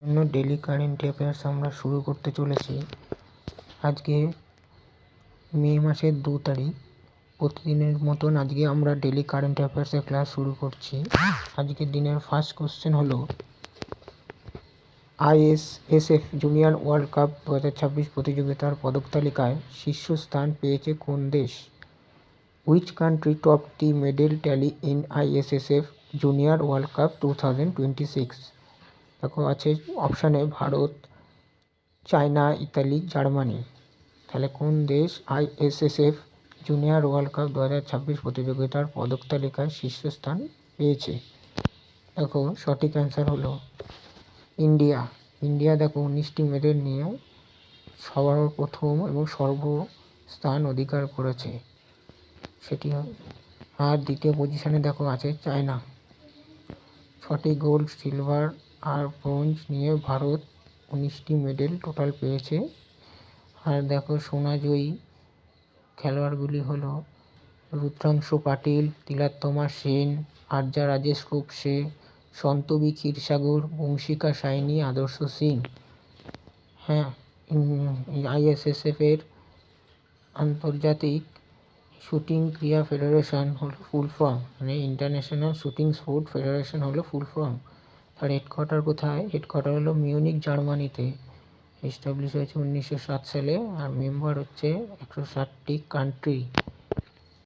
জন্য daily current affairs আমরা শুরু করতে চলেছি। আজকে মে মাসের 2 তারিখ। প্রতিদিনের মতন আজকে আমরা ডেলি কারেন্ট অ্যাফেয়ার্সের ক্লাস শুরু করছি। আজকের দিনের ফার্স্ট কোশ্চেন হলো আইএসএসএফ জুনিয়র ওয়ার্ল্ড কাপ 2026 প্রতিযোগিতার পদক তালিকায় শীর্ষস্থান পেয়েছে কোন দেশ? Which country top the medal tally in ISSF junior world cup 2026? দেখো আছে অপশানে ভারত, চায়না, ইতালি, জার্মানি। তাহলে কোন দেশ আইএসএসএফ জুনিয়র ওয়ার্ল্ড কাপ 2026 প্রতিযোগিতার পদক তালিকায় শীর্ষস্থান পেয়েছে? দেখো সঠিক অ্যান্সার হলো ইন্ডিয়া। ইন্ডিয়া দেখো 19টি মেডেল নিয়ে সবার প্রথম এবং সর্বস্থান অধিকার করেছে সেটি। আর দ্বিতীয় পজিশনে দেখো আছে চায়না। 6টি গোল্ড, সিলভার আর ব্রোঞ্জ নিয়ে ভারত 19টি মেডেল টোটাল পেয়েছে। আর দেখো সোনাজয়ী খেলোয়াড়গুলি হলো রুদ্রাংশ পাটিল, তিলোত্তমা সেন, আর্যা রাজেশ কোপসে, সন্তবী ক্ষীরসাগর, বংশিকা সাইনি, আদর্শ সিং। হ্যাঁ, আইএসএসএফ এর আন্তর্জাতিক শুটিং ক্রীড়া ফেডারেশন হলো ফুল ফর্ম, মানে ইন্টারন্যাশনাল শুটিং স্পোর্ট ফেডারেশন হলো ফুল ফর্ম। তার হেডকোয়ার্টার কোথায়? হেডকোয়ার্টার হলো মিউনিক, জার্মানিতে। এস্টাবলিশ হয়েছে 1907 সালে। আর মেম্বার হচ্ছে 160টি কান্ট্রি।